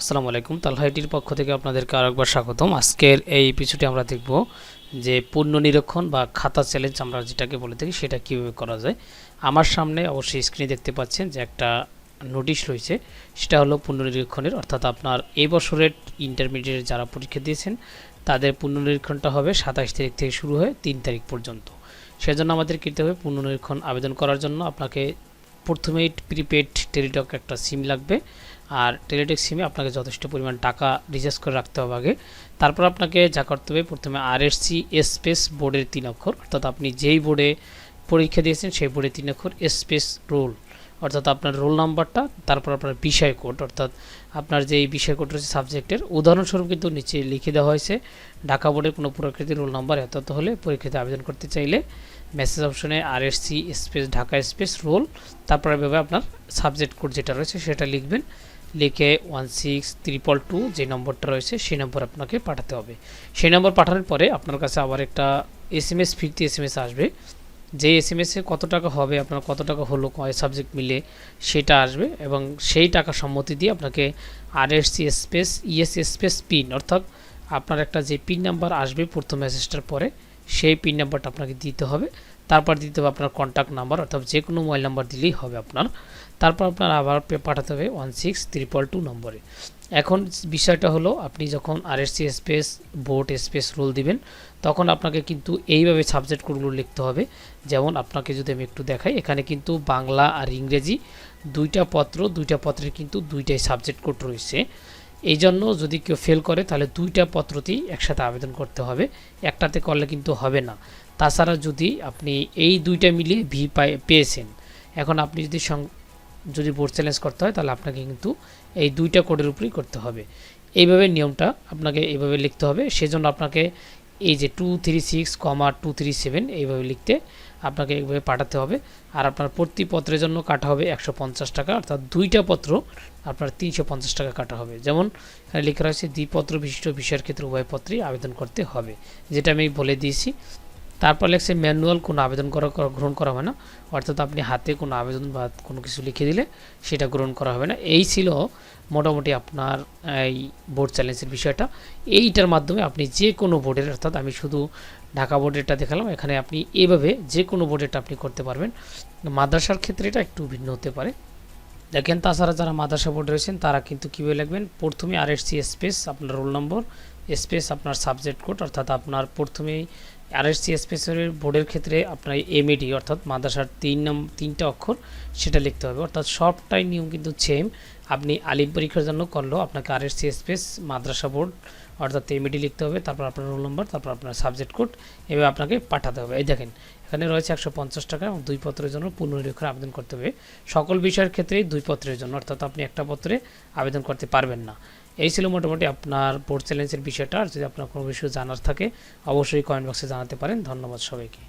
আসসালামু আলাইকুম, তালহা আইটির পক্ষ থেকে আপনাদেরকে আরেকবার স্বাগতম। আজকের এই এপিসোডে আমরা দেখব যে পুনর্নিরীক্ষণ বা খাতা চ্যালেঞ্জ আমরা যেটাকে বলে থাকি সেটা কীভাবে করা যায়। আমার সামনে অবশ্যই স্ক্রিনে দেখতে পাচ্ছেন যে একটা নোটিশ রয়েছে, সেটা হলো পুনর্নিরীক্ষণের, অর্থাৎ আপনার এই বছরের ইন্টারমিডিয়েট যারা পরীক্ষা দিয়েছেন তাদের পুনর্নিরীক্ষণটা হবে 27 তারিখ থেকে শুরু হয়ে 3 তারিখ পর্যন্ত। সেজন্য আমাদের করতে হবে পুনর্নিরীক্ষণ আবেদন করার জন্য আপনাকে প্রথমেই প্রিপেড টেলিটক একটা সিম লাগবে, আর টেলিটক সিমে আপনাকে যথেষ্ট পরিমাণ টাকা রিচার্জ করে রাখতে হবে আগে। তারপর আপনাকে যা করতে হবে, প্রথমে আরএসসি স্পেস বোর্ডের 3 অক্ষর, অর্থাৎ আপনি যেই বোর্ডে পরীক্ষা দিয়েছেন সেই বোর্ডে 3 অক্ষর স্পেস রোল, অর্থাৎ আপনার রোল নাম্বারটা, তারপর আপনার বিষয় কোড, অর্থাৎ আপনার যেই বিষয় কোড রয়েছে সাবজেক্টের, উদাহরণস্বরূপ কিন্তু নিচে লিখে দেওয়া হয়েছে ঢাকা বোর্ডের কোনো প্রকৃতির রোল নাম্বার এত হলে পরীক্ষাতে আবেদন করতে চাইলে মেসেজ অপশনে RSC space Dhaka space role, তারপরে এভাবে আপনার সাবজেক্ট কোড যেটা রয়েছে সেটা লিখবেন, লিখে 16222 যে নম্বরটা রয়েছে সেই নম্বর আপনাকে পাঠাতে হবে। সেই নম্বর পাঠানোর পরে আপনার কাছে আবার একটা এসএমএস ফিরতি এসএমএস আসবে, যে এসএমএসে কত টাকা হবে, আপনার কত টাকা হলো কয় সাবজেক্ট মিলে সেটা আসবে, এবং সেই টাকা সম্মতি দিয়ে আপনাকে RSC space ES space PIN, অর্থাৎ আপনার একটা যে পিন নাম্বার আসবে প্রথম মেসেজটার পরে সেই পিন নাম্বারটা আপনাকে দিতে হবে। তারপর দিতে হবে আপনার কন্ট্যাক্ট নাম্বার, অর্থাৎ যে কোনো মোবাইল নাম্বার দিলেই হবে আপনার। তারপর আপনার আবার পাঠাতে হবে 16222 নম্বরে। এখন বিষয়টা হলো, আপনি যখন RSC space board space role দিবেন তখন আপনাকে কিন্তু এইভাবে সাবজেক্ট কোডগুলো লিখতে হবে। যেমন আপনাকে যদি আমি একটু দেখাই, এখানে কিন্তু বাংলা আর ইংরেজি দুইটা পত্রের কিন্তু দুইটাই সাবজেক্ট কোড রয়েছে। এই জন্য যদি কেউ ফেল করে তাহলে দুইটা পত্রতেই একসাথে আবেদন করতে হবে, একটাতে করলে কিন্তু হবে না। তাছাড়া যদি আপনি এই দুইটা মিলিয়ে ভি পেয়েছেন, এখন আপনি যদি বোর্ড চ্যালেঞ্জ করতে হয় তাহলে আপনাকে কিন্তু এই দুইটা কোডের উপরেই করতে হবে। এইভাবে নিয়মটা আপনাকে এইভাবে লিখতে হবে। সেজন্য আপনাকে এই যে 236,237 এইভাবে লিখতে আপনাকে এইভাবে পাঠাতে হবে। আর আপনার প্রতি পত্রের জন্য কাটা হবে 150 টাকা, অর্থাৎ দুইটা পত্র আপনার 350 টাকা কাটা হবে। যেমন এখানে লেখা রয়েছে দ্বিপত্র বিশিষ্ট বিষয়ের ক্ষেত্রে উভয় পত্রেই আবেদন করতে হবে, যেটা আমি বলে দিয়েছি। তারপর লেখছে ম্যানুয়াল কোনো আবেদন গ্রহণ করা হবে না, অর্থাৎ আপনি হাতে কোনো আবেদন বা কোনো কিছু লিখে দিলে সেটা গ্রহণ করা হবে না। এই ছিল মোটামুটি আপনার এই বোর্ড চ্যালেঞ্জের বিষয়টা। এইটার মাধ্যমে আপনি যে কোনো বোর্ডের, অর্থাৎ আমি শুধু ঢাকা বোর্ডেরটা দেখালাম, এখানে আপনি এইভাবে যে কোনো বোর্ডেরটা আপনি করতে পারবেন। মাদ্রাসার ক্ষেত্রে এটা একটু ভিন্ন হতে পারে। দেখেন, তাছাড়া যারা মাদ্রাসা বোর্ডে রয়েছেন তারা কিন্তু কীভাবে লিখবেন, প্রথমে আরএসসি স্পেস আপনার রোল নম্বর স্পেস আপনার সাবজেক্ট কোড, অর্থাৎ আপনার প্রথমেই আরএসসি স্পেসের বোর্ডের ক্ষেত্রে আপনার এমএডি, অর্থাৎ মাদ্রাসার 3টা অক্ষর সেটা লিখতে হবে, অর্থাৎ সবটাই নিয়ম কিন্তু সেম। আপনি আলিম পরীক্ষার জন্য করলেও আপনাকে আরএসসি স্পেস মাদ্রাসা বোর্ড অর্থাৎ এমএডি লিখতে হবে, তারপর আপনার রোল নম্বর, তারপর আপনার সাবজেক্ট কোড, এভাবে আপনাকে পাঠাতে হবে। এই দেখেন এখানে রয়েছে 150 টাকা, এবং 2 পত্রের জন্য পুনর্নিরীক্ষণ আবেদন করতে হবে। সকল বিষয়ের ক্ষেত্রেই 2 পত্রের জন্য, অর্থাৎ আপনি একটা পত্রে আবেদন করতে পারবেন না। এই ছিল মোটামুটি আপনার বোর্ড চ্যালেঞ্জের বিষয়টা। আর যদি আপনার কোনো বিষয় জানার থাকে অবশ্যই কমেন্ট বক্সে জানাতে পারেন। ধন্যবাদ সবাইকে।